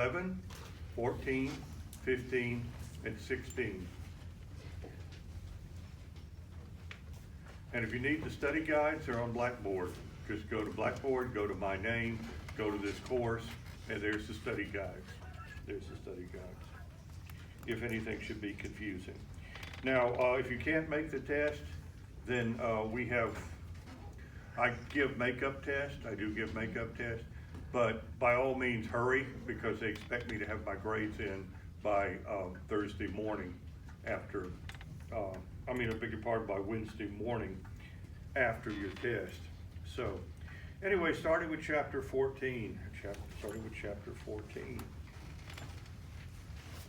11, 14, 15, and 16. And if you need the study guides, they're on Blackboard. Just go to Blackboard, go to my name, go to this course, and there's the study guides. There's the study guides. If anything should be confusing. Now, if you can't make the test, then I give makeup tests. I do give makeup tests, but by all means hurry, because they expect me to have my grades in by Thursday morning after, I beg your pardon, by Wednesday morning after your test. So, anyway, starting with chapter 14. Starting with chapter 14.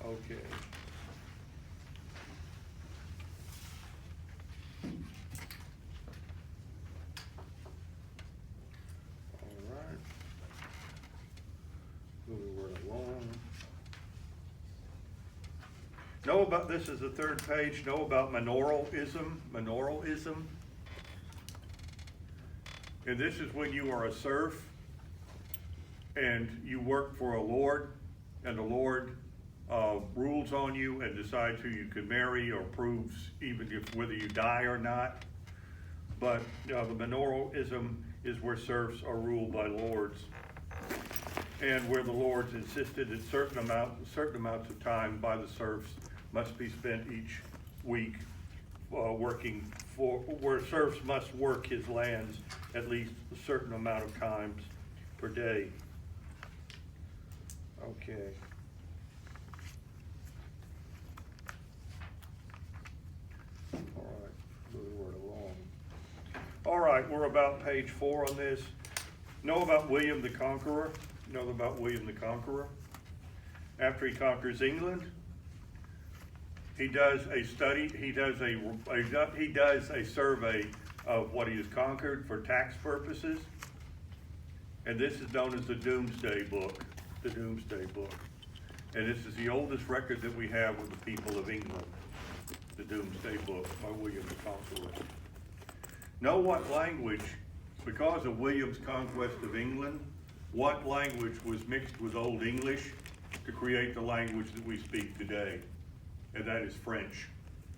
Okay. All right. Moving right along. Know about, this is the third page, know about manoralism. Manoralism. And this is when you are a serf and you work for a lord, and the lord rules on you and decides who you can marry, or proves even if whether you die or not. But the manoralism is where serfs are ruled by lords, and where the lords insisted that certain amounts of time by the serfs must be spent each week working for, where serfs must work his lands at least a certain amount of times per day. Okay. All right, moving right along. All right, we're about page 4 on this. Know about William the Conqueror. Know about William the Conqueror. After he conquers England, he does a study. He does a survey of what he has conquered for tax purposes, and this is known as the Doomsday Book. The Doomsday Book, and this is the oldest record that we have of the people of England. The Doomsday Book by William the Conqueror. Know what language, because of William's conquest of England, what language was mixed with Old English to create the language that we speak today, and that is French.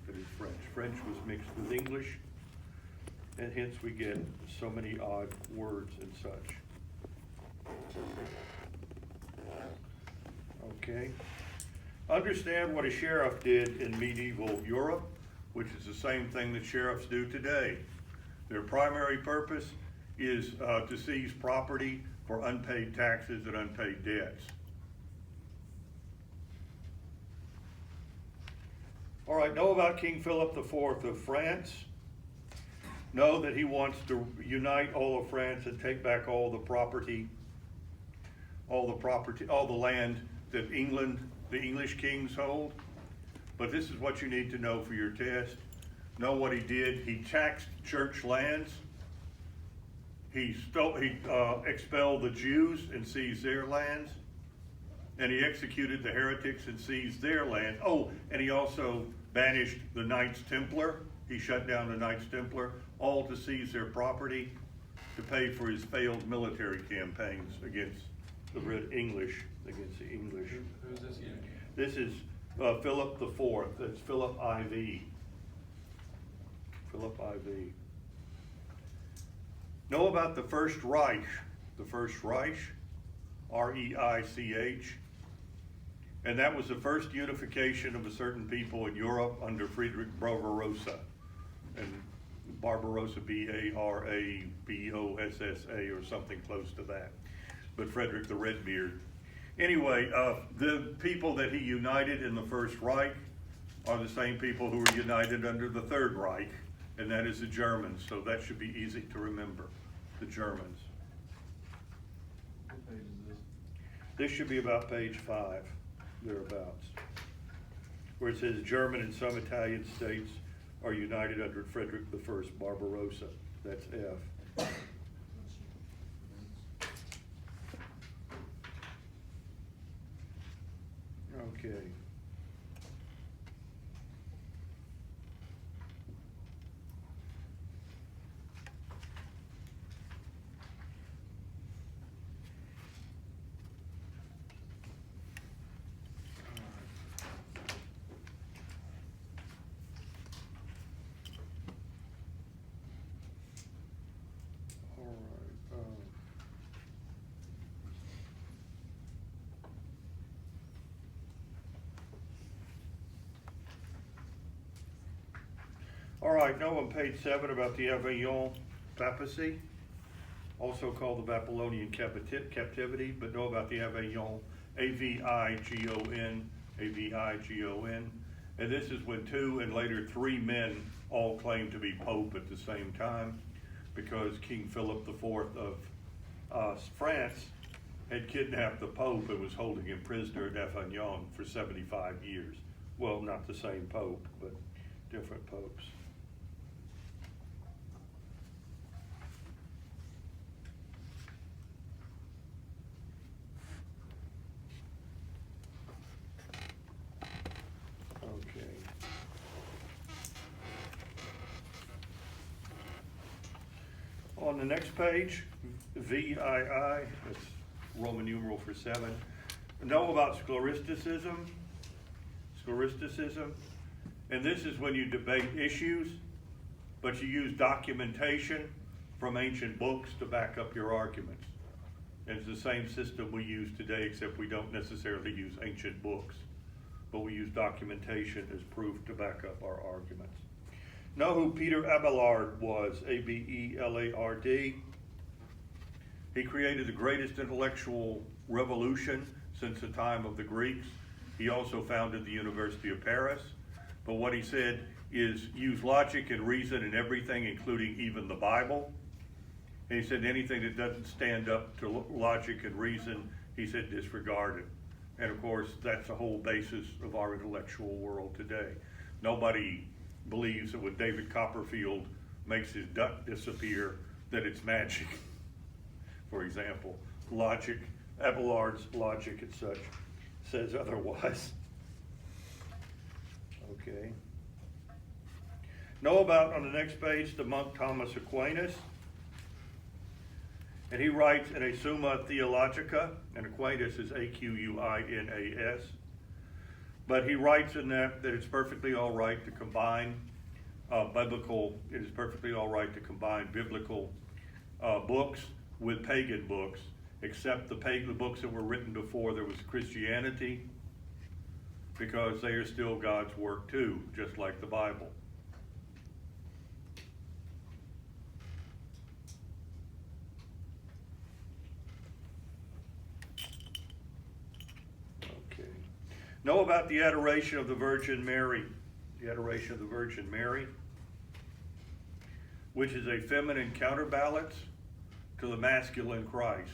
That is French. French was mixed with English, and hence we get so many odd words and such. Okay. Understand what a sheriff did in medieval Europe, which is the same thing that sheriffs do today. Their primary purpose is to seize property for unpaid taxes and unpaid debts. All right, know about King Philip IV of France. Know that he wants to unite all of France and take back all the property, all the land that England, the English kings hold. But this is what you need to know for your test. Know what he did. He taxed church lands. He expelled the Jews and seized their lands. And he executed the heretics and seized their land. Oh, and he also banished the Knights Templar. He shut down the Knights Templar, all to seize their property to pay for his failed military campaigns against the English. Against the English. Who's this again? This is Philip IV. That's Philip IV. Philip IV. Know about the First Reich. The First Reich, R-E-I-C-H. And that was the first unification of a certain people in Europe under Friedrich Barbarossa. And Barbarossa, B-A-R-A-B-O-S-S-A, or something close to that. But Frederick the Redbeard. Anyway, the people that he united in the First Reich are the same people who were united under the Third Reich, and that is the Germans. So that should be easy to remember, the Germans. What page is this? This should be about page 5, thereabouts, where it says German and some Italian states are united under Frederick I Barbarossa. That's F. Okay. All right, know on page 7 about the Avignon papacy, also called the Babylonian captivity, but know about the Avignon, Avigon, Avigon. And this is when 2 and later 3 men all claimed to be Pope at the same time, because King Philip IV of France had kidnapped the Pope and was holding him prisoner at Avignon for 75 years. Well, not the same Pope, but different popes. Okay. On the next page, VII, that's Roman numeral for 7. Know about scholasticism, and this is when you debate issues, but you use documentation from ancient books to back up your arguments. And it's the same system we use today, except we don't necessarily use ancient books, but we use documentation as proof to back up our arguments. Know who Peter Abelard was, Abelard. He created the greatest intellectual revolution since the time of the Greeks. He also founded the University of Paris. But what he said is use logic and reason in everything, including even the Bible. And he said anything that doesn't stand up to logic and reason, he said disregard it. And of course, that's the whole basis of our intellectual world today. Nobody believes that when David Copperfield makes his duck disappear, that it's magic. For example, logic, Abelard's logic and such says otherwise. Okay. Know about, on the next page, the monk Thomas Aquinas. And he writes in a Summa Theologica, and Aquinas is Aquinas. But he writes in that it's perfectly all right to combine biblical books with pagan books, except the pagan books that were written before there was Christianity, because they are still God's work too, just like the Bible. Okay. Know about the adoration of the Virgin Mary. The adoration of the Virgin Mary, which is a feminine counterbalance to the masculine Christ.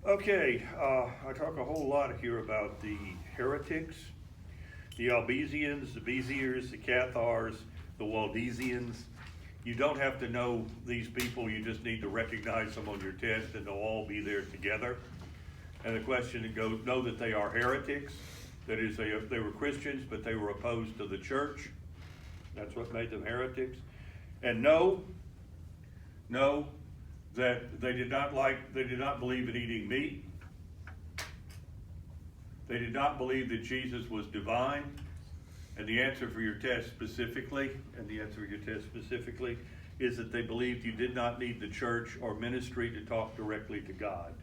Okay, I talk a whole lot here about the heretics, the Albesians, the Beziers, the Cathars, the Waldensians. You don't have to know these people, you just need to recognize them on your test and they'll all be there together. And the question that goes, know that they are heretics, that is, they were Christians, but they were opposed to the church. That's what made them heretics. And know that they did not believe in eating meat. They did not believe that Jesus was divine. And the answer for your test specifically, is that they believed you did not need the church or ministry to talk directly to God.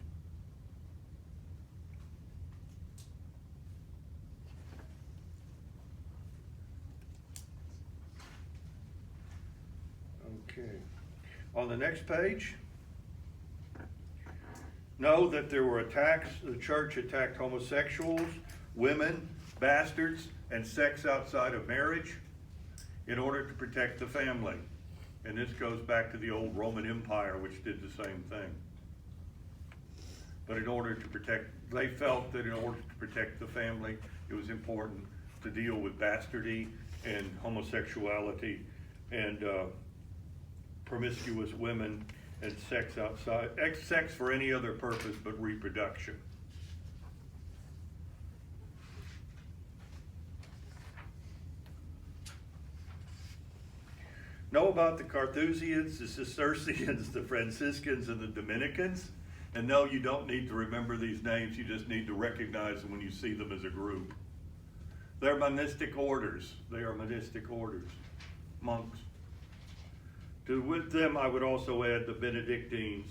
Okay. On the next page, know that there were attacks, the church attacked homosexuals, women, bastards, and sex outside of marriage in order to protect the family. And this goes back to the old Roman Empire, which did the same thing. But in order to protect, they felt that in order to protect the family, it was important to deal with bastardy and homosexuality and promiscuous women and sex outside, sex for any other purpose but reproduction. Know about the Carthusians, the Cistercians, the Franciscans, and the Dominicans. And no, you don't need to remember these names, you just need to recognize them when you see them as a group. They're monistic orders. They are monistic orders, monks. With them, I would also add the Benedictines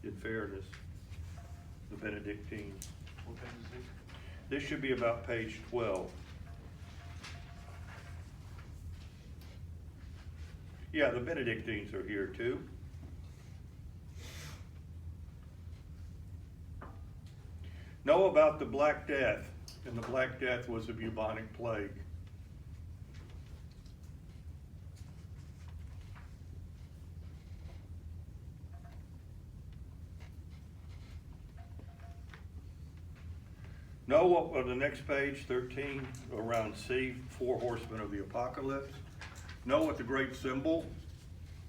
in fairness, the Benedictines. What page is this? This should be about page 12. Yeah, the Benedictines are here too. Know about the Black Death, and the Black Death was a bubonic plague. Know what, on the next page, 13, around C, 4 horsemen of the apocalypse. Know what the great symbol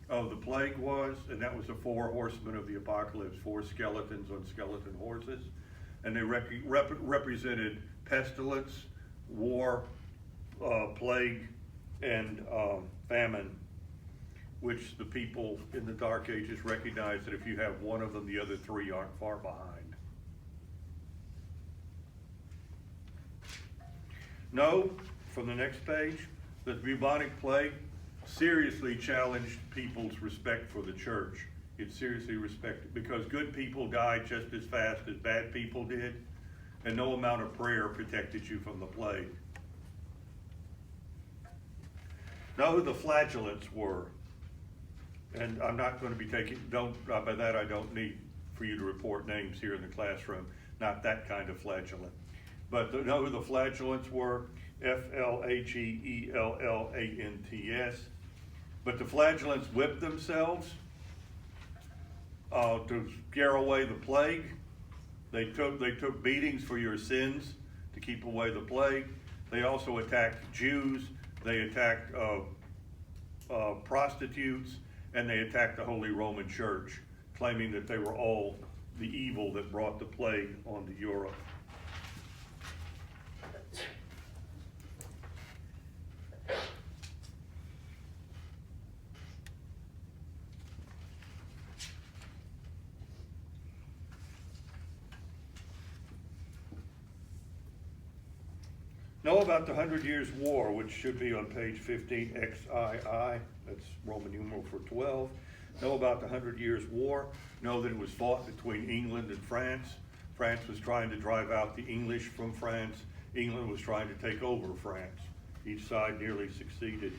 of the plague was, and that was the 4 horsemen of the apocalypse, 4 skeletons on skeleton horses. And they represented pestilence, war, plague, and famine, which the people in the Dark Ages recognized that if you have one of them, the other 3 aren't far behind. Know, from the next page, that the bubonic plague seriously challenged people's respect for the church. It seriously respected, because good people died just as fast as bad people did, and no amount of prayer protected you from the plague. Know who the flagellants were. And I'm not going to be taking, by that I don't need for you to report names here in the classroom, not that kind of flagellant. But know who the flagellants were, Flagellants. But the flagellants whipped themselves to scare away the plague. They took beatings for your sins to keep away the plague. They also attacked Jews. They attacked prostitutes, and they attacked the Holy Roman Church, claiming that they were all the evil that brought the plague onto Europe. Know about the 100 Years' War, which should be on page 15, XII, that's Roman numeral for 12. Know about the 100 Years' War. Know that it was fought between England and France. France was trying to drive out the English from France. England was trying to take over France. Each side nearly succeeded.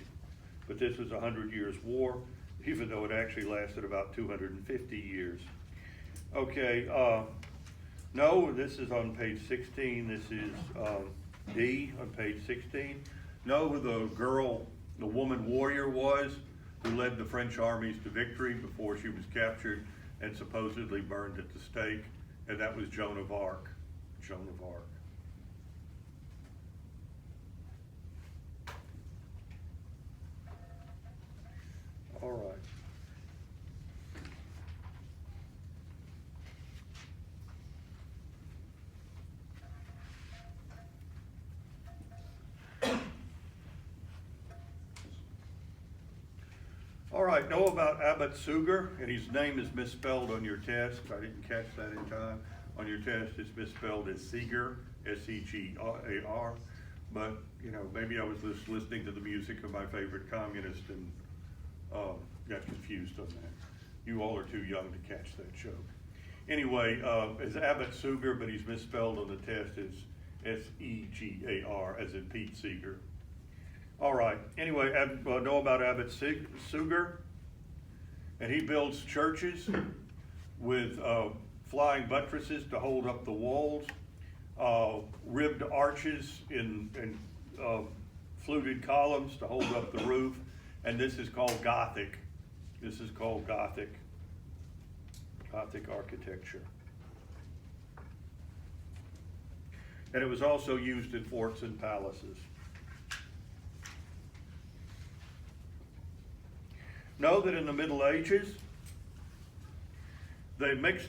But this was a 100 Years' War, even though it actually lasted about 250 years. Okay, no, this is on page 16. This is D on page 16. Know who the woman warrior was who led the French armies to victory before she was captured and supposedly burned at the stake, and that was Joan of Arc. Joan of Arc. All right. All right, know about Abbot Suger, and his name is misspelled on your test. I didn't catch that in time. On your test, it's misspelled as Seeger, S-E-G-A-R. But, you know, maybe I was just listening to the music of my favorite communist and got confused on that. You all are too young to catch that joke. Anyway, it's Abbot Suger, but he's misspelled on the test as S-E-G-A-R, as in Pete Seeger. All right, anyway, know about Abbot Suger, and he builds churches with flying buttresses to hold up the walls, ribbed arches and fluted columns to hold up the roof, and this is called Gothic. This is called Gothic architecture. And it was also used in forts and palaces. Know that in the Middle Ages, they mixed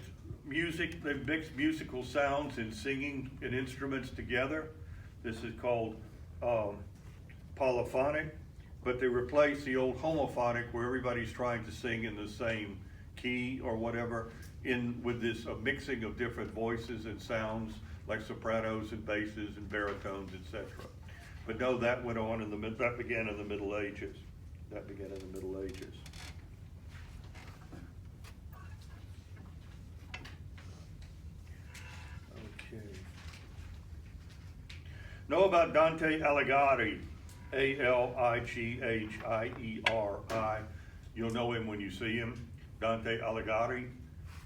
musical sounds and singing and instruments together. This is called polyphonic, but they replaced the old homophonic, where everybody's trying to sing in the same key or whatever, with this mixing of different voices and sounds, like sopranos and basses and baritones, etc. But no, that went on that began in the Middle Ages. Know about Dante Alighieri, Alighiri. You'll know him when you see him. Dante Alighieri.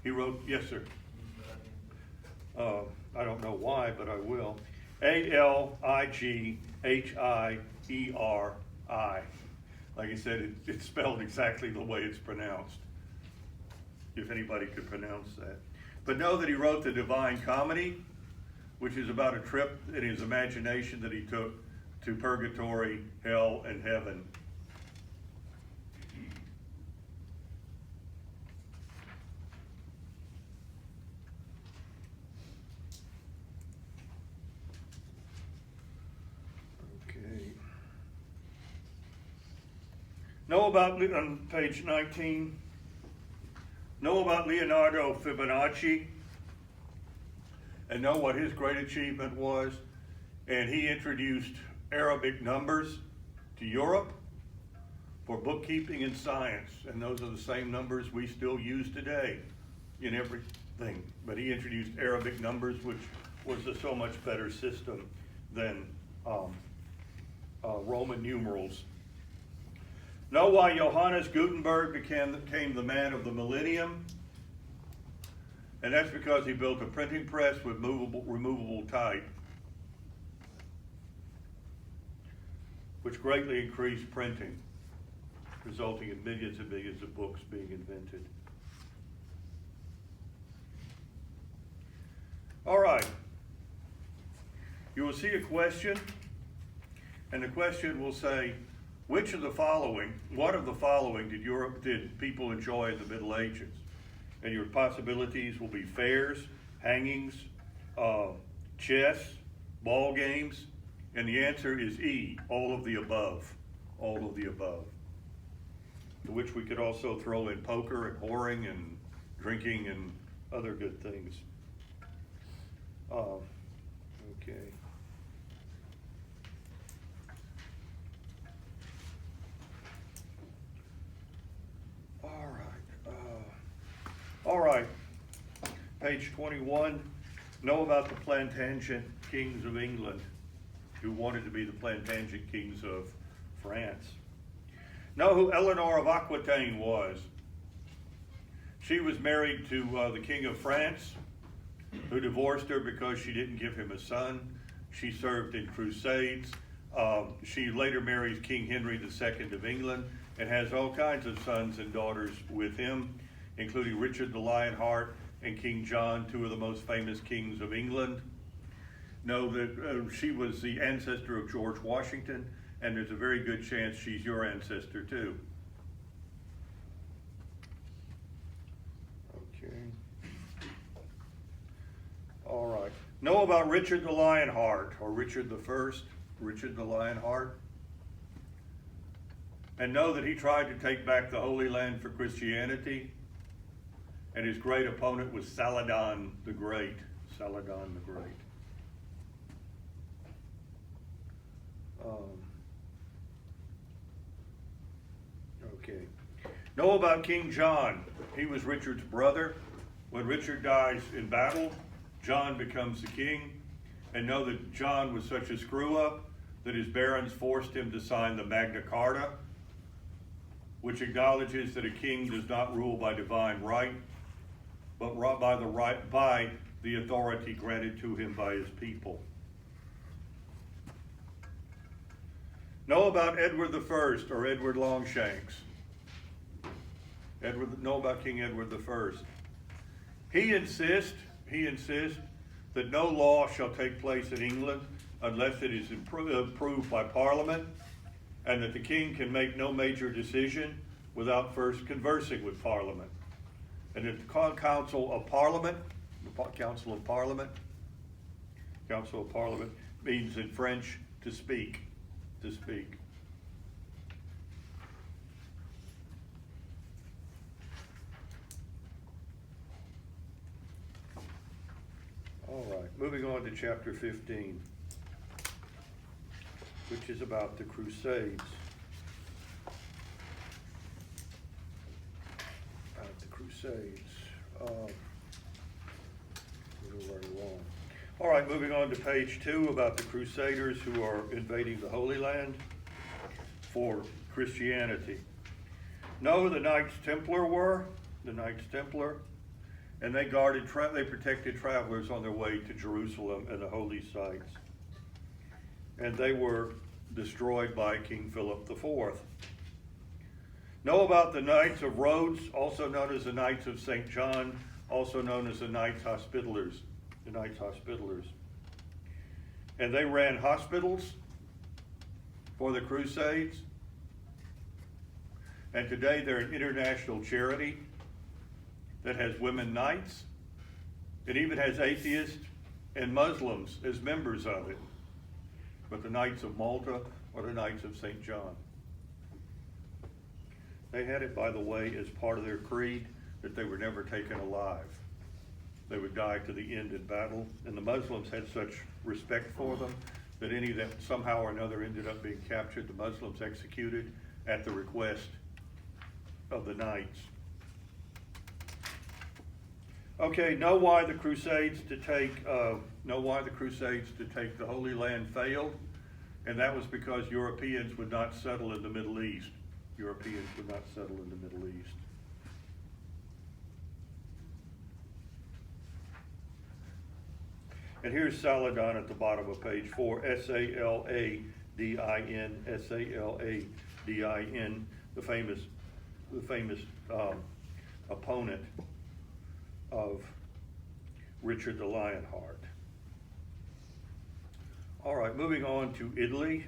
He wrote, yes, sir. I don't know why, but I will. Alighiri. Like I said, it's spelled exactly the way it's pronounced, if anybody could pronounce that. But know that he wrote the Divine Comedy, which is about a trip in his imagination that he took to purgatory, hell, and heaven. Okay. Know about, on page 19, know about Leonardo Fibonacci, and know what his great achievement was. And he introduced Arabic numbers to Europe for bookkeeping and science. And those are the same numbers we still use today in everything. But he introduced Arabic numbers, which was a so much better system than Roman numerals. Know why Johannes Gutenberg became the man of the millennium? And that's because he built a printing press with removable type, which greatly increased printing, resulting in millions and millions of books being invented. All right. You will see a question, and the question will say, what of the following did people enjoy in the Middle Ages? And your possibilities will be fairs, hangings, chess, ball games, and the answer is E, all of the above. All of the above. To which we could also throw in poker and whoring and drinking and other good things. Okay. All right, page 21, know about the Plantagenet kings of England who wanted to be the Plantagenet kings of France. Know who Eleanor of Aquitaine was. She was married to the King of France, who divorced her because she didn't give him a son. She served in crusades. She later marries King Henry II of England and has all kinds of sons and daughters with him, including Richard the Lionheart and King John, two of the most famous kings of England. Know that she was the ancestor of George Washington, and there's a very good chance she's your ancestor too. Okay. All right. Know about Richard the Lionheart, or Richard I, Richard the Lionheart. And know that he tried to take back the Holy Land for Christianity, and his great opponent was Saladin the Great. Saladin the Great. Okay. Know about King John. He was Richard's brother. When Richard dies in battle, John becomes the king. And know that John was such a screw-up that his barons forced him to sign the Magna Carta, which acknowledges that a king does not rule by divine right, but by the authority granted to him by his people. Know about Edward I, or Edward Longshanks. Know about King Edward I. He insists that no law shall take place in England unless it is approved by Parliament, and that the king can make no major decision without first conversing with Parliament. And that the Council of Parliament means in French to speak. All right, moving on to chapter 15, which is about the Crusades. Move right along. All right, moving on to page 2 about the Crusaders who are invading the Holy Land for Christianity. No, the Knights Templar were, the Knights Templar, and they protected travelers on their way to Jerusalem and the holy sites. And they were destroyed by King Philip IV. Know about the Knights of Rhodes, also known as the Knights of St. John, also known as the Knights Hospitallers. The Knights Hospitallers. And they ran hospitals for the Crusades. And today they're an international charity that has women knights. It even has atheists and Muslims as members of it. But the Knights of Malta or the Knights of St. John. They had it, by the way, as part of their creed that they were never taken alive. They would die to the end in battle, and the Muslims had such respect for them that any that somehow or another ended up being captured, the Muslims executed at the request of the Knights. Okay, know why the Crusades to take the Holy Land failed, and that was because Europeans would not settle in the Middle East. Europeans would not settle in the Middle East. And here's Saladin at the bottom of page 4, S-A-L-A-D-I-N, S-A-L-A-D-I-N, the famous opponent of Richard the Lionheart. All right, moving on to Italy.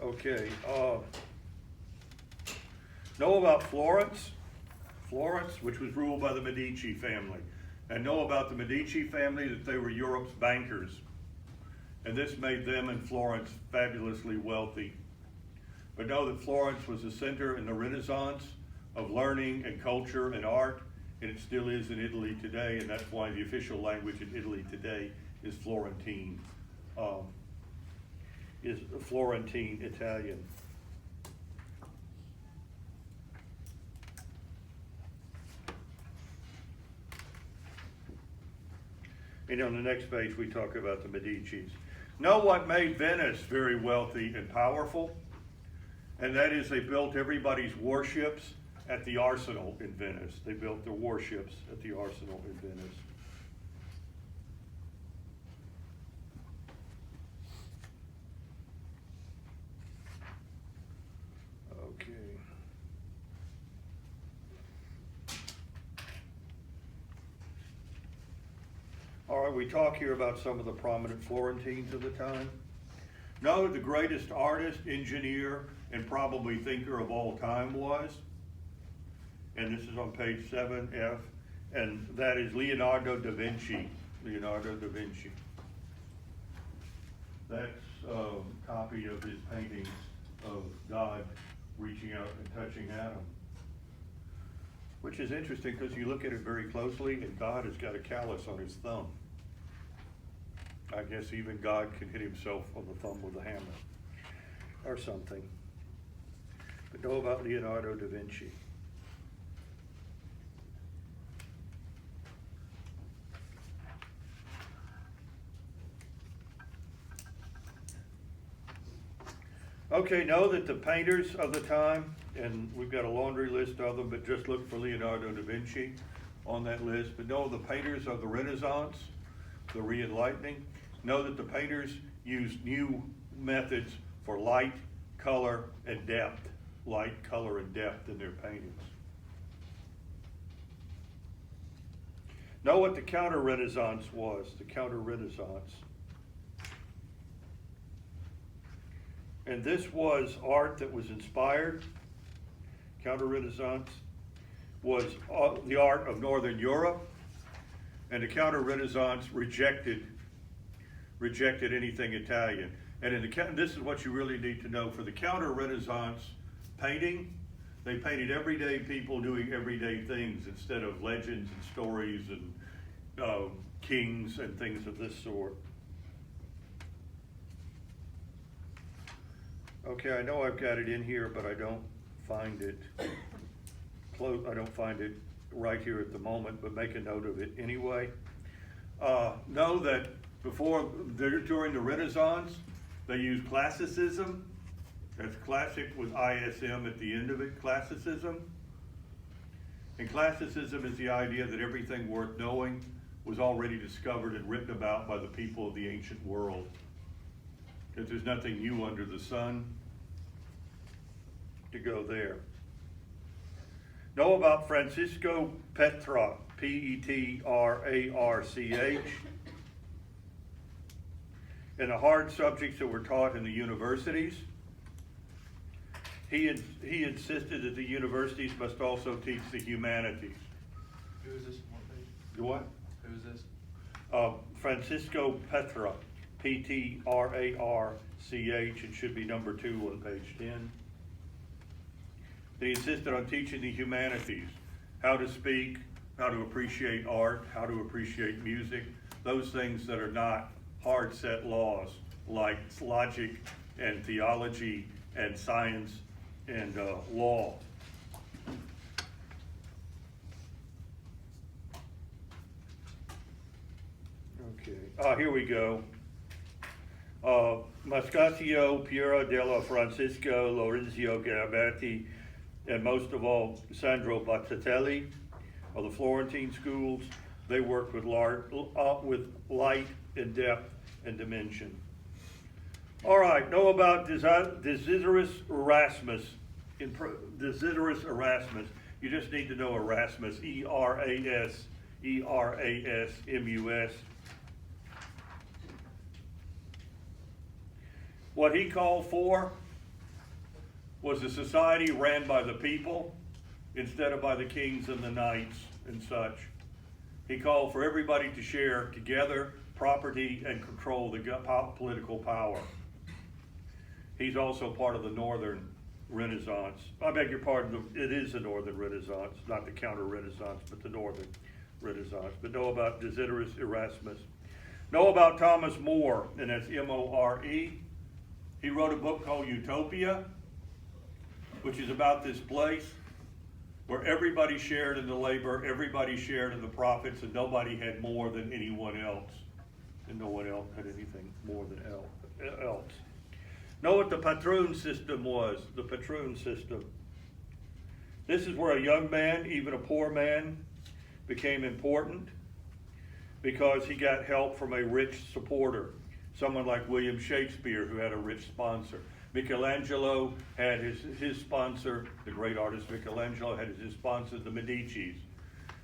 Okay, know about Florence, which was ruled by the Medici family. And know about the Medici family that they were Europe's bankers. And this made them and Florence fabulously wealthy. But know that Florence was a center in the Renaissance of learning and culture and art, and it still is in Italy today, and that's why the official language in Italy today is Florentine Italian. And on the next page, we talk about the Medicis. Know what made Venice very wealthy and powerful? And that is they built everybody's warships at the arsenal in Venice. They built their warships at the arsenal in Venice. Okay. All right, we talk here about some of the prominent Florentines of the time. Know the greatest artist, engineer, and probably thinker of all time was, and this is on page 7F, and that is Leonardo da Vinci. That's a copy of his paintings of God reaching out and touching Adam. Which is interesting because you look at it very closely and God has got a callus on his thumb. I guess even God can hit himself on the thumb with a hammer or something. But know about Leonardo da Vinci. Okay, know that the painters of the time, and we've got a laundry list of them, but just look for Leonardo da Vinci on that list. But know the painters of the Renaissance, the Re-Enlightening. Know that the painters used new methods for light, color, and depth. Light, color, and depth in their paintings. Know what the Counter-Renaissance was, the Counter-Renaissance. And this was art that was inspired. Counter-Renaissance was the art of Northern Europe, and the Counter-Renaissance rejected anything Italian. And this is what you really need to know. For the Counter-Renaissance painting, they painted everyday people doing everyday things instead of legends and stories and kings and things of this sort. Okay, I know I've got it in here, but I don't find it close. I don't find it right here at the moment, but make a note of it anyway. Know that during the Renaissance, they used classicism. That's classic with ISM at the end of it, classicism. And classicism is the idea that everything worth knowing was already discovered and written about by the people of the ancient world. That there's nothing new under the sun to go there. Know about Francisco Petrarch, Petrarch, and the hard subjects that were taught in the universities. He insisted that the universities must also teach the humanities. Who is this? What page? What? Who is this? Francisco Petrarch, Petrarch. It should be number 2 on page 10. He insisted on teaching the humanities, how to speak, how to appreciate art, how to appreciate music, those things that are not hard set laws like logic and theology and science and law. Okay, here we go. Mascasio, Piero della Francisco, Lorenzo Garibaldi, and most of all, Sandro Botticelli of the Florentine schools. They work with light and depth and dimension. All right, know about Desiderius Erasmus. Desiderius Erasmus. You just need to know Erasmus, Erasmus. What he called for was a society ran by the people instead of by the kings and the knights and such. He called for everybody to share together property and control the political power. He's also part of the Northern Renaissance. I beg your pardon, it is the Northern Renaissance, not the Counter-Renaissance, but the Northern Renaissance. But know about Desiderius Erasmus. Know about Thomas More, and that's M-O-R-E. He wrote a book called Utopia, which is about this place where everybody shared in the labor, everybody shared in the profits, and nobody had more than anyone else. And no one else had anything more than else. Know what the patroon system was, the patroon system. This is where a young man, even a poor man, became important because he got help from a rich supporter. Someone like William Shakespeare, who had a rich sponsor. Michelangelo had his sponsor, the great artist Michelangelo had his sponsor, the Medicis.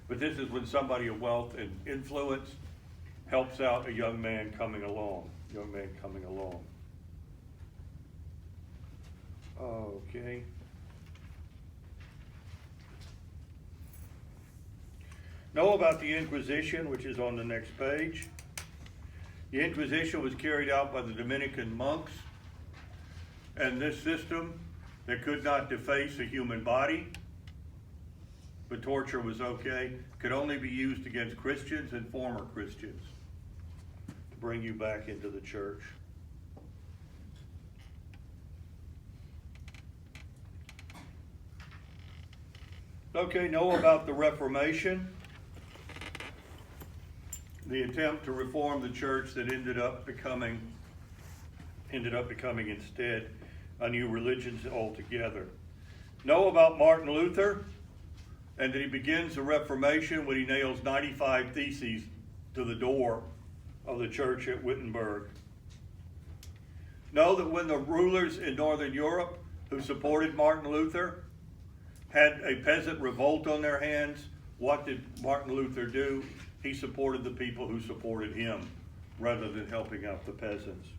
But this is when somebody of wealth and influence helps out a young man coming along. Okay. Know about the Inquisition, which is on the next page. The Inquisition was carried out by the Dominican monks, and this system that could not deface a human body, but torture was okay, could only be used against Christians and former Christians to bring you back into the church. Okay, know about the Reformation, the attempt to reform the church that ended up becoming instead a new religion altogether. Know about Martin Luther, and that he begins the Reformation when he nails 95 theses to the door of the church at Wittenberg. Know that when the rulers in Northern Europe who supported Martin Luther had a peasant revolt on their hands, what did Martin Luther do? He supported the people who supported him rather than helping out the peasants.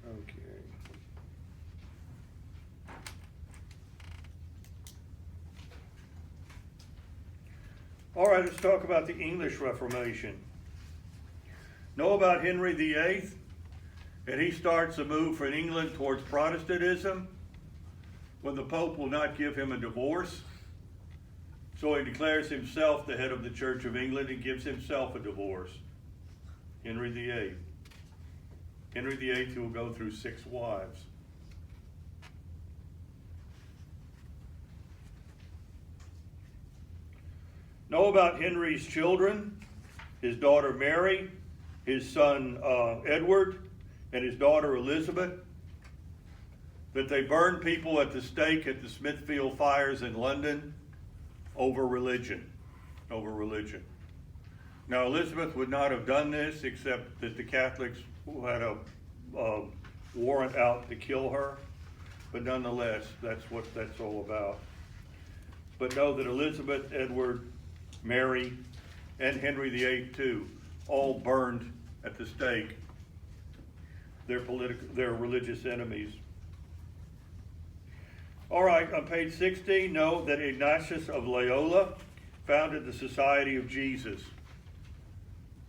Okay. All right, let's talk about the English Reformation. Know about Henry VIII? And he starts a move in England towards Protestantism when the Pope will not give him a divorce. So he declares himself the head of the Church of England and gives himself a divorce. Henry VIII. Henry VIII will go through 6 wives. Know about Henry's children, his daughter Mary, his son Edward, and his daughter Elizabeth, that they burned people at the stake at the Smithfield fires in London over religion. Over religion. Now, Elizabeth would not have done this except that the Catholics had a warrant out to kill her. But nonetheless, that's what that's all about. But know that Elizabeth, Edward, Mary, and Henry VIII too, all burned at the stake their religious enemies. All right, on page 60, know that Ignatius of Loyola founded the Society of Jesus.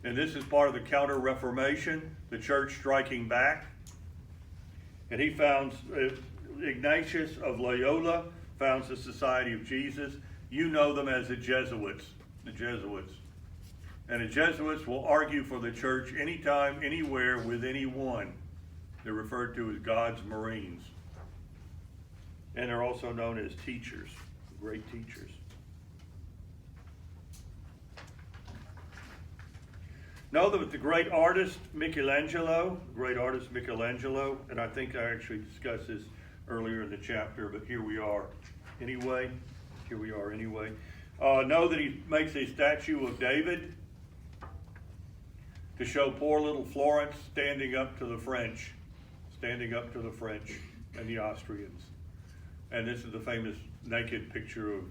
And this is part of the Counter-Reformation, the church striking back. And he founds, Ignatius of Loyola founds the Society of Jesus. You know them as the Jesuits. The Jesuits. And the Jesuits will argue for the church anytime, anywhere, with anyone. They're referred to as God's Marines. And they're also known as teachers, great teachers. Know that the great artist Michelangelo, and I think I actually discussed this earlier in the chapter, but here we are anyway. Know that he makes a statue of David to show poor little Florence standing up to the French and the Austrians. And this is the famous naked picture of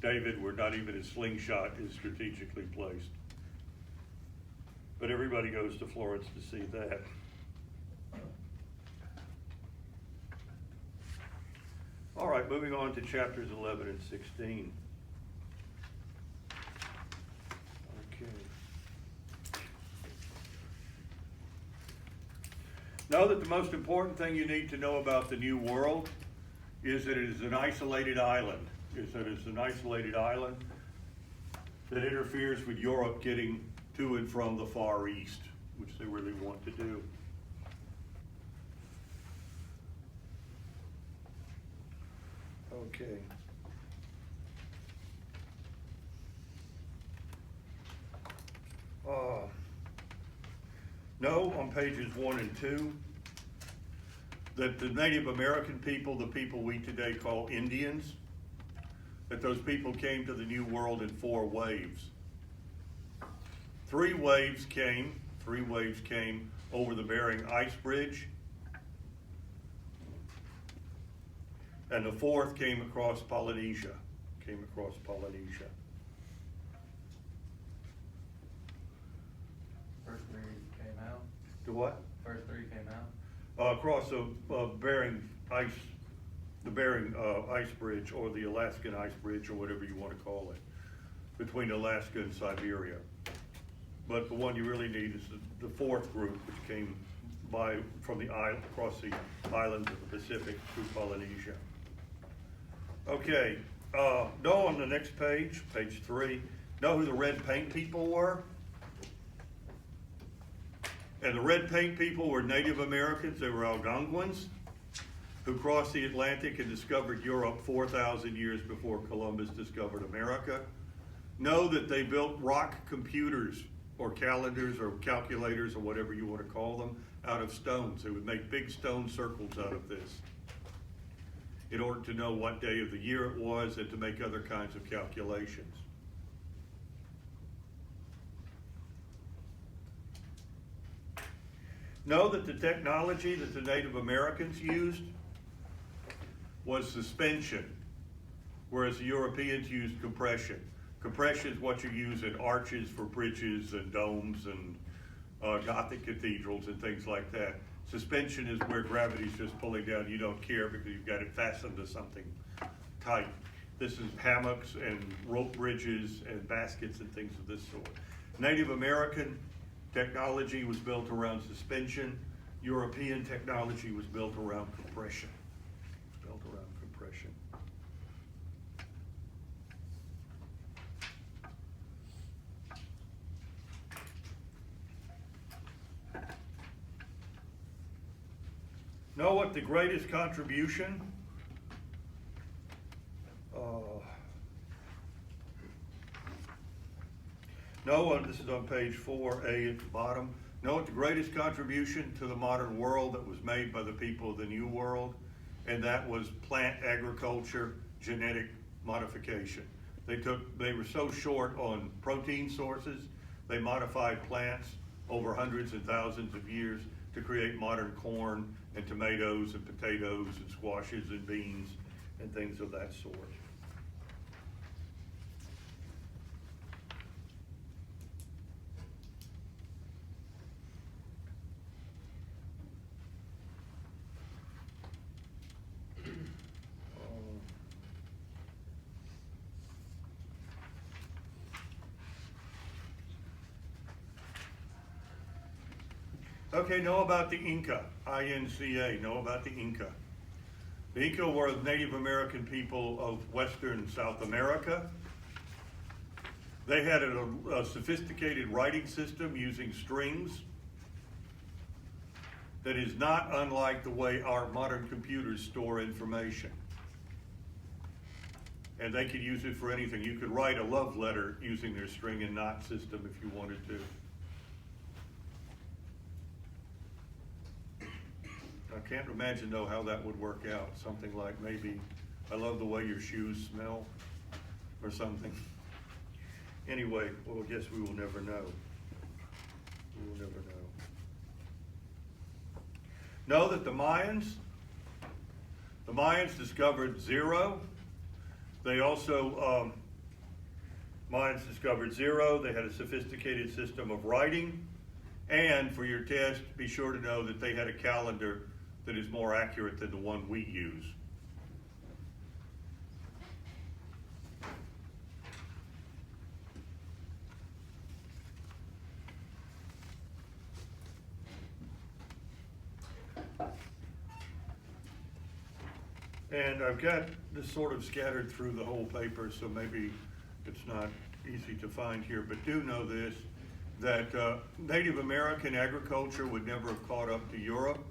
David where not even his slingshot is strategically placed. But everybody goes to Florence to see that. All right, moving on to chapters 11 and 16. Okay. Know that the most important thing you need to know about the New World is that it is an isolated island. That interferes with Europe getting to and from the Far East, which they really want to do. Okay. No, on pages 1 and 2, that the Native American people, the people we today call Indians, that those people came to the New World in 4 waves. 3 waves came over the Bering Ice Bridge, and the 4th came across Polynesia. First 3 came out. The what? First 3 came out. Across the Bering Ice Bridge, or the Alaskan Ice Bridge, or whatever you want to call it, between Alaska and Siberia. But the one you really need is the 4th group, which came from the island, across the islands of the Pacific through Polynesia. Okay, know on the next page, page 3, know who the red paint people were? And the red paint people were Native Americans. They were Algonquins who crossed the Atlantic and discovered Europe 4,000 years before Columbus discovered America. Know that they built rock computers or calendars or calculators or whatever you want to call them out of stones. They would make big stone circles out of this in order to know what day of the year it was and to make other kinds of calculations. Know that the technology that the Native Americans used was suspension, whereas the Europeans used compression. Compression is what you use in arches for bridges and domes and Gothic cathedrals and things like that. Suspension is where gravity's just pulling down. You don't care because you've got it fastened to something tight. This is hammocks and rope bridges and baskets and things of this sort. Native American technology was built around suspension. European technology was built around compression. Know what the greatest contribution? This is on page 4A at the bottom. Know what the greatest contribution to the modern world that was made by the people of the New World, and that was plant agriculture, genetic modification. They were so short on protein sources, they modified plants over hundreds and thousands of years to create modern corn and tomatoes and potatoes and squashes and beans and things of that sort. Okay, know about the Inca, I-N-C-A, know about the Inca. The Inca were the Native American people of Western South America. They had a sophisticated writing system using strings that is not unlike the way our modern computers store information. And they could use it for anything. You could write a love letter using their string and knot system if you wanted to. I can't imagine though how that would work out. Something like maybe, I love the way your shoes smell, or something. Anyway, well, I guess we will never know. We will never know. Know that the Mayans discovered zero. They also, Mayans discovered zero. They had a sophisticated system of writing. And for your test, be sure to know that they had a calendar that is more accurate than the one we use. And I've got this sort of scattered through the whole paper, so maybe it's not easy to find here, but do know this, that Native American agriculture would never have caught up to Europe,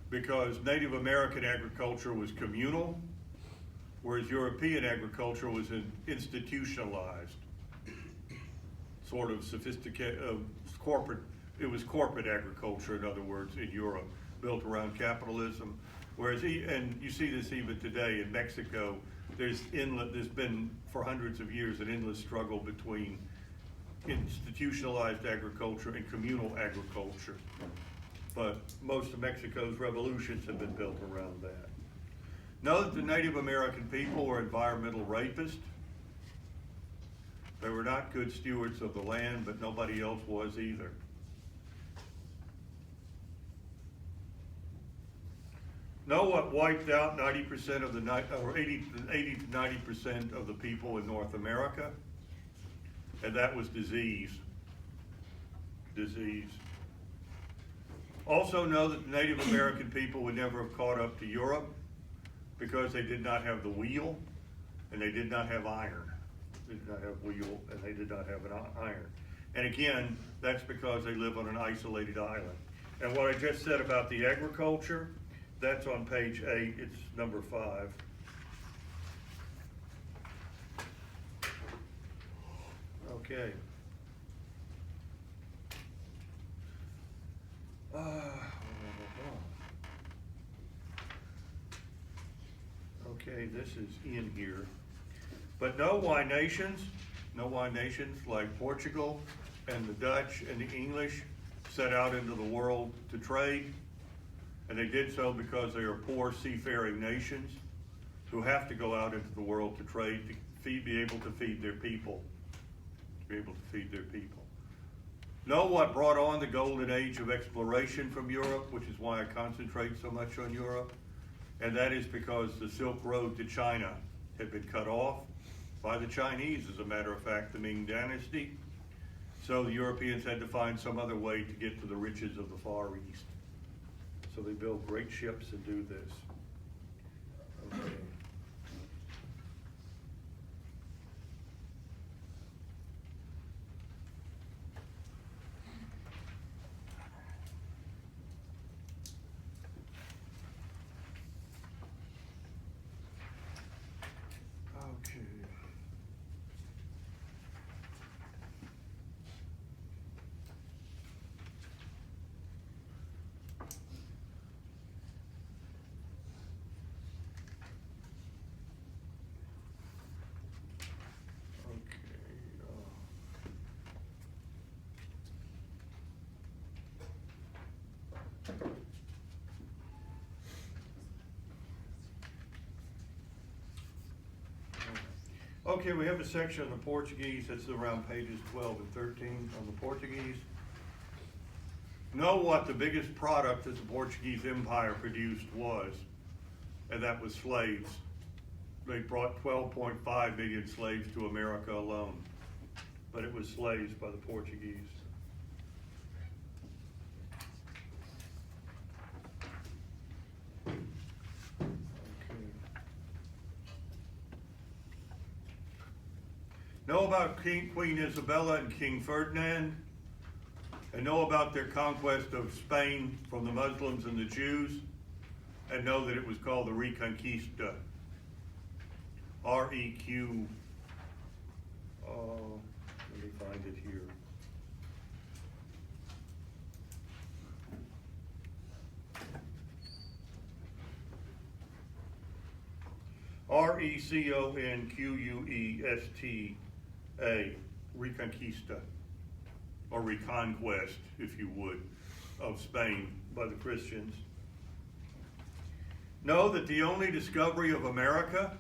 because Native American agriculture was communal, whereas European agriculture was institutionalized, sort of sophisticated, corporate. It was corporate agriculture, in other words, in Europe, built around capitalism. Whereas, and you see this even today in Mexico, there's been for hundreds of years an endless struggle between institutionalized agriculture and communal agriculture. But most of Mexico's revolutions have been built around that. Know that the Native American people were environmental rapists. They were not good stewards of the land, but nobody else was either. Know what wiped out 90% of the, or 80 to 90% of the people in North America? And that was disease. Disease. Also know that the Native American people would never have caught up to Europe because they did not have the wheel and they did not have iron. They did not have wheel and they did not have an iron. And again, that's because they live on an isolated island. And what I just said about the agriculture, that's on page 8, it's number 5. Okay. Okay, this is in here. But know why nations like Portugal and the Dutch and the English set out into the world to trade. And they did so because they are poor seafaring nations who have to go out into the world to trade to be able to feed their people. To be able to feed their people. Know what brought on the golden age of exploration from Europe, which is why I concentrate so much on Europe. And that is because the Silk Road to China had been cut off by the Chinese, as a matter of fact, the Ming Dynasty. So the Europeans had to find some other way to get to the riches of the Far East. So they built great ships to do this. Okay. Okay, we have a section on the Portuguese, that's around pages 12 and 13 on the Portuguese. Know what the biggest product that the Portuguese Empire produced was, and that was slaves. They brought 12.5 million slaves to America alone, but it was slaves by the Portuguese. Know about Queen Isabella and King Ferdinand, and know about their conquest of Spain from the Muslims and the Jews, and know that it was called the Reconquista. R-E-Q, let me find it here. R-E-C-O-N-Q-U-E-S-T-A, Reconquista, or Reconquest, if you would, of Spain by the Christians. Know that the only discovery of America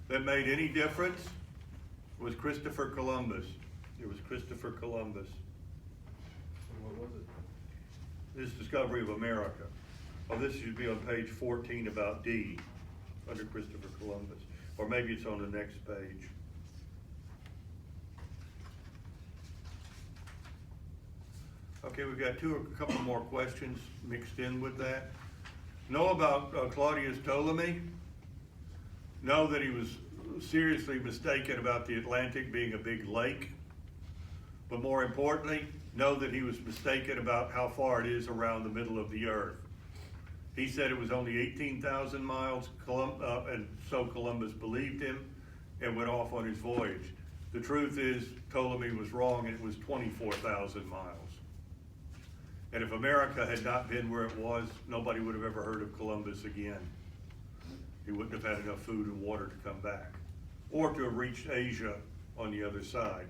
that made any difference was Christopher Columbus. It was Christopher Columbus. What was it? His discovery of America. Oh, this should be on page 14 about D, under Christopher Columbus. Or maybe it's on the next page. Okay, we've got a couple more questions mixed in with that. Know about Claudius Ptolemy. Know that he was seriously mistaken about the Atlantic being a big lake. But more importantly, know that he was mistaken about how far it is around the middle of the earth. He said it was only 18,000 miles, and so Columbus believed him and went off on his voyage. The truth is, Ptolemy was wrong, and it was 24,000 miles. And if America had not been where it was, nobody would have ever heard of Columbus again. He wouldn't have had enough food and water to come back, or to have reached Asia on the other side.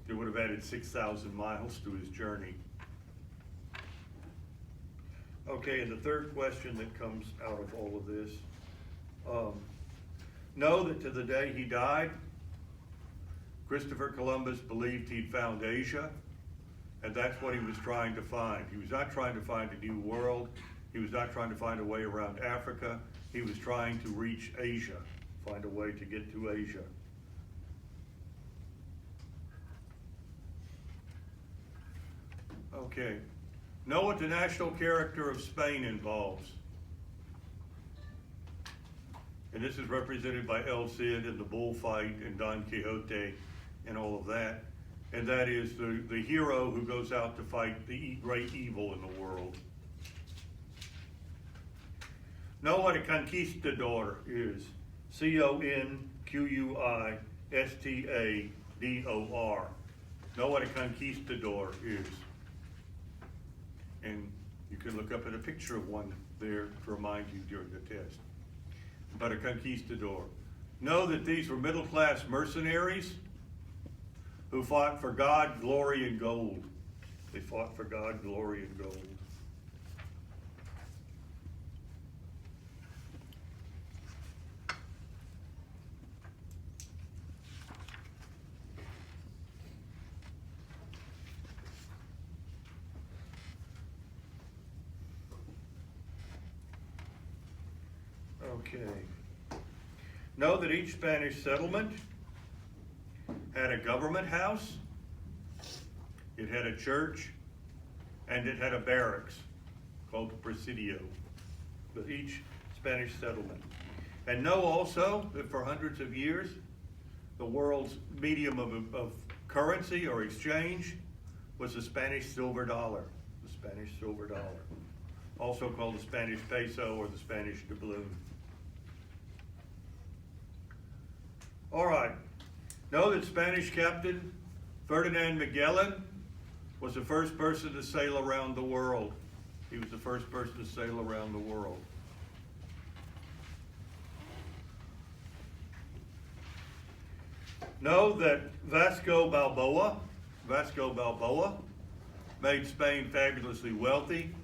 It would have added 6,000 miles to his journey. Okay, and the third question that comes out of all of this, know that to the day he died, Christopher Columbus believed he'd found Asia, and that's what he was trying to find. He was not trying to find a new world. He was not trying to find a way around Africa. He was trying to reach Asia, find a way to get to Asia. Okay. Know what the national character of Spain involves. And this is represented by El Cid and the bullfight and Don Quixote and all of that. And that is the hero who goes out to fight the great evil in the world. Know what a conquistador is. C-O-N-Q-U-I-S-T-A-D-O-R. Know what a conquistador is. And you can look up at a picture of one there to remind you during the test. But a conquistador. Know that these were middle-class mercenaries who fought for God, glory, and gold. They fought for God, glory, and gold. Okay. Know that each Spanish settlement had a government house, it had a church, and it had a barracks called the Presidio, with each Spanish settlement. And know also that for hundreds of years, the world's medium of currency or exchange was the Spanish silver dollar, the Spanish silver dollar, also called the Spanish peso or the Spanish doubloon. All right. Know that Spanish Captain Ferdinand Magellan was the first person to sail around the world. He was the first person to sail around the world. Know that Vasco Balboa made Spain fabulously wealthy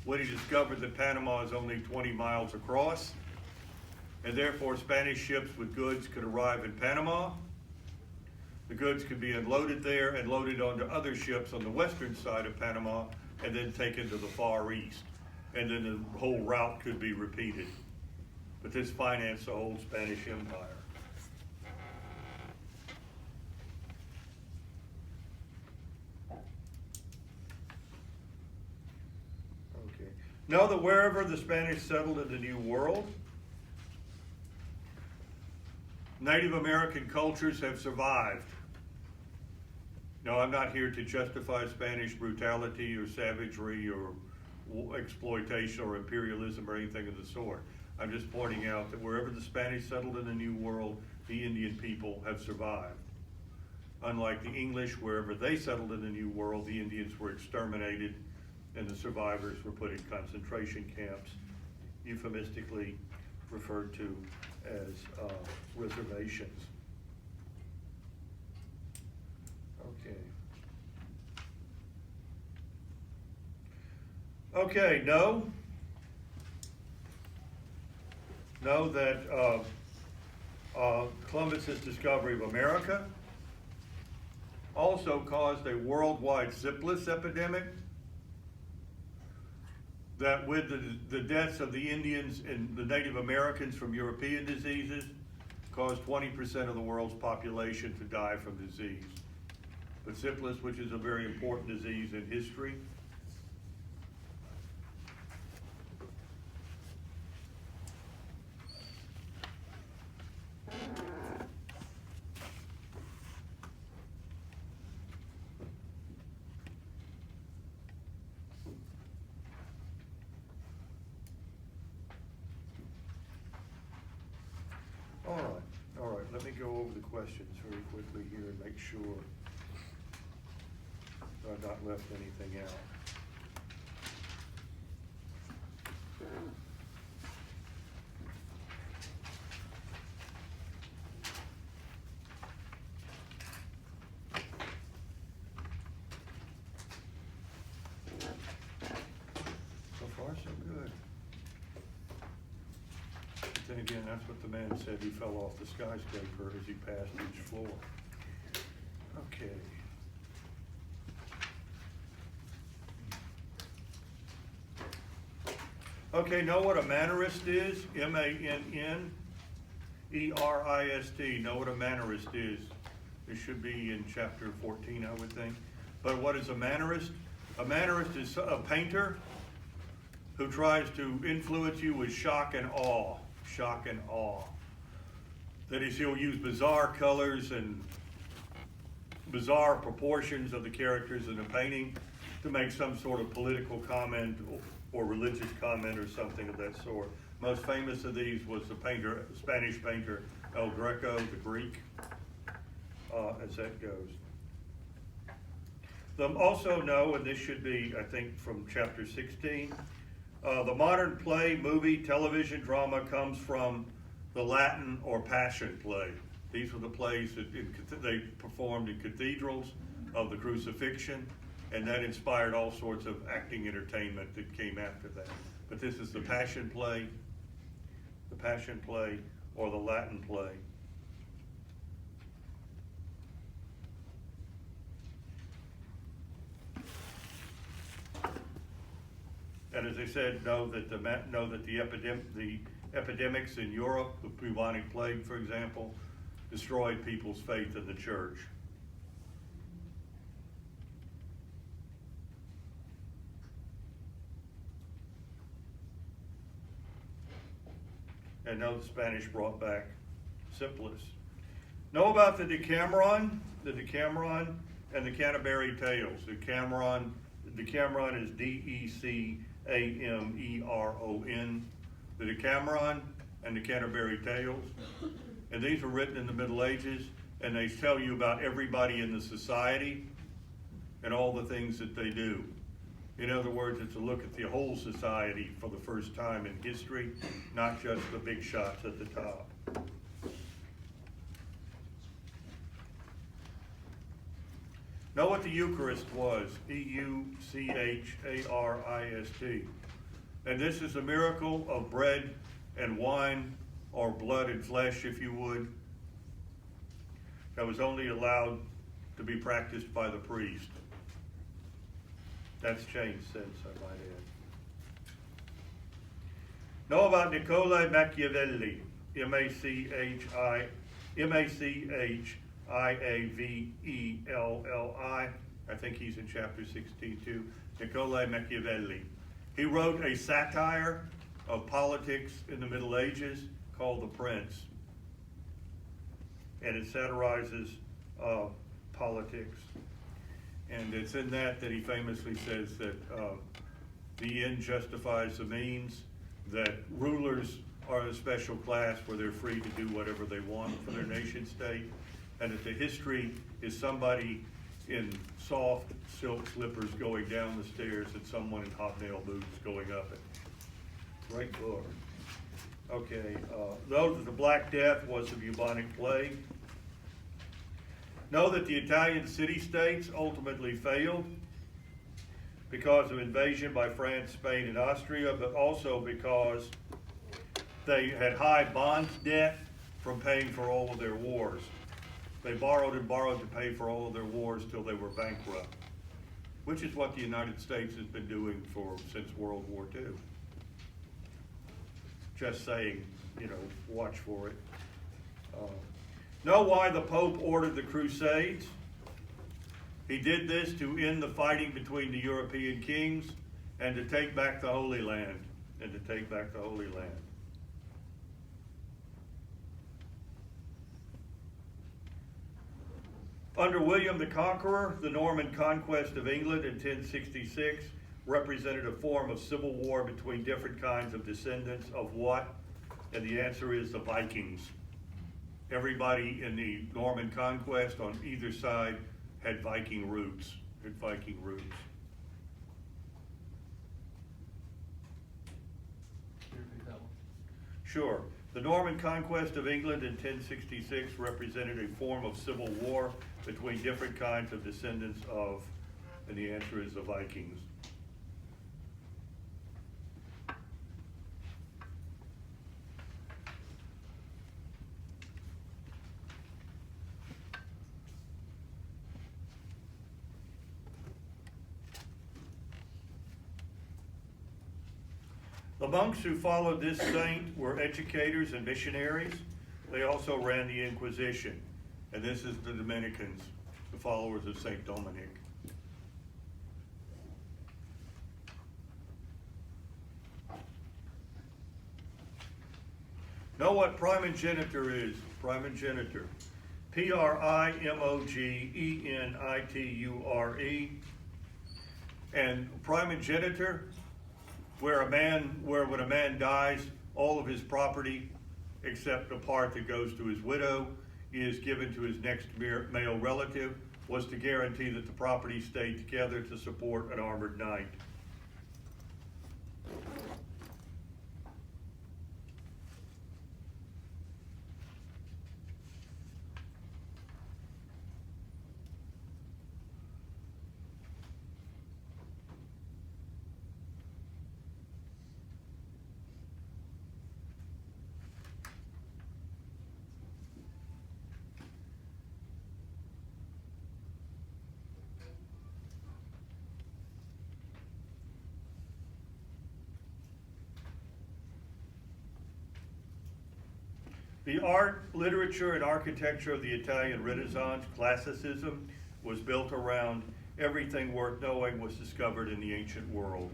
when he discovered that Panama is only 20 miles across. and therefore Spanish ships with goods could arrive in Panama. The goods could be unloaded there and loaded onto other ships on the western side of Panama and then taken to the Far East. And then the whole route could be repeated. But this financed the whole Spanish Empire. Okay. Know that wherever the Spanish settled in the New World, Native American cultures have survived. No, I'm not here to justify Spanish brutality or savagery or exploitation or imperialism or anything of the sort. I'm just pointing out that wherever the Spanish settled in the New World, the Indian people have survived. Unlike the English, wherever they settled in the New World, the Indians were exterminated and the survivors were put in concentration camps, euphemistically referred to as reservations. Okay. Okay, know that Columbus's discovery of America also caused a worldwide syphilis epidemic, that with the deaths of the Indians and the Native Americans from European diseases caused 20% of the world's population to die from disease. But syphilis, which is a very important disease in history, all right, let me go over the questions very quickly here and make sure I've not left anything out. So far, so good. But then again, that's what the man said who fell off the skyscraper as he passed each floor. Okay. Okay, know what a mannerist is? M-A-N-N-E-R-I-S-T. Know what a mannerist is? It should be in chapter 14, I would think. But what is a mannerist? A mannerist is a painter who tries to influence you with shock and awe. Shock and awe. That is, he'll use bizarre colors and bizarre proportions of the characters in the painting to make some sort of political comment or religious comment or something of that sort. Most famous of these was the painter, Spanish painter El Greco, the Greek, as that goes. Also know, and this should be, I think, from chapter 16, the modern play, movie, television, drama comes from the Latin or Passion play. These were the plays that they performed in cathedrals of the crucifixion, and that inspired all sorts of acting entertainment that came after that. But this is the Passion play or the Latin play. And as I said, know that the epidemics in Europe, the bubonic plague, for example, destroyed people's faith in the church. And know the Spanish brought back syphilis. Know about the Decameron and the Canterbury Tales. The Decameron is D-E-C-A-M-E-R-O-N. The Decameron and the Canterbury Tales. And these were written in the Middle Ages, and they tell you about everybody in the society and all the things that they do. In other words, it's a look at the whole society for the first time in history, not just the big shots at the top. Know what the Eucharist was, E-U-C-H-A-R-I-S-T. And this is a miracle of bread and wine or blood and flesh, if you would, that was only allowed to be practiced by the priest. That's changed since, I might add. Know about Niccolo Machiavelli, Machiavelli. I think he's in chapter 16 too. Niccolo Machiavelli. He wrote a satire of politics in the Middle Ages called The Prince. And it satirizes politics. And it's in that he famously says that the end justifies the means, that rulers are a special class where they're free to do whatever they want for their nation state, and that the history is somebody in soft silk slippers going down the stairs and someone in hobnail boots going up it. Great book. Okay, though the Black Death was the bubonic plague. Know that the Italian city-states ultimately failed because of invasion by France, Spain, and Austria, but also because they had high bond debt from paying for all of their wars. They borrowed and borrowed to pay for all of their wars till they were bankrupt, which is what the United States has been doing since World War II. Just saying, watch for it. Know why the Pope ordered the Crusades? He did this to end the fighting between the European kings and to take back the Holy Land. Under William the Conqueror, the Norman conquest of England in 1066 represented a form of civil war between different kinds of descendants of what? And the answer is the Vikings. Everybody in the Norman conquest on either side had Viking roots. Sure. The Norman conquest of England in 1066 represented a form of civil war between different kinds of descendants of, and the answer is the Vikings. The monks who followed this saint were educators and missionaries. They also ran the Inquisition. And this is the Dominicans, the followers of Saint Dominic. Know what primogeniture is? Primogeniture. Primogeniture. And primogeniture, where when a man dies, all of his property, except the part that goes to his widow, is given to his next male relative, was to guarantee that the property stayed together to support an armored knight. The art, literature, and architecture of the Italian Renaissance, classicism, was built around everything worth knowing was discovered in the ancient world.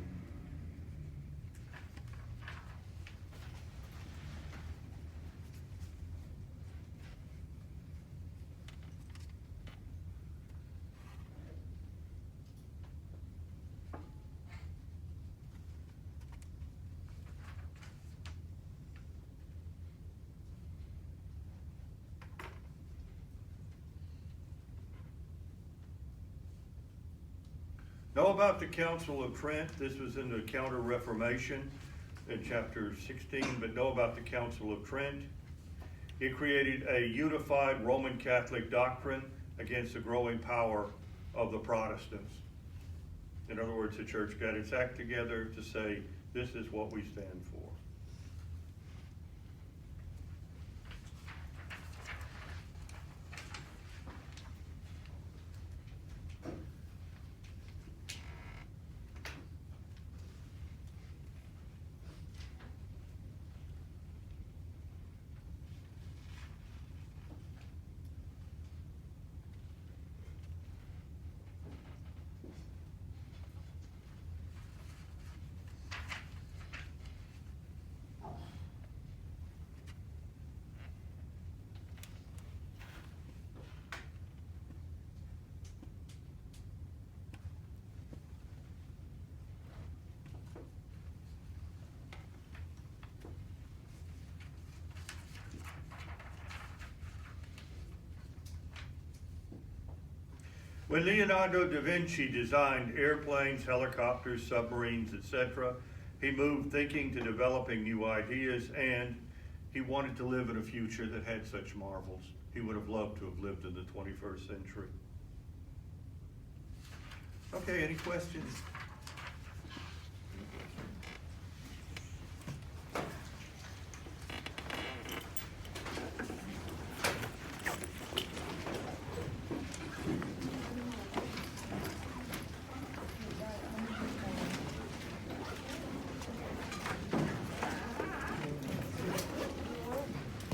Know about the Council of Trent. This was in the Counter-Reformation in chapter 16, but know about the Council of Trent. It created a unified Roman Catholic doctrine against the growing power of the Protestants. In other words, the church got its act together to say, this is what we stand for. When Leonardo da Vinci designed airplanes, helicopters, submarines, etc., he moved thinking to developing new ideas, and he wanted to live in a future that had such marvels. He would have loved to have lived in the 21st century. Okay, any questions?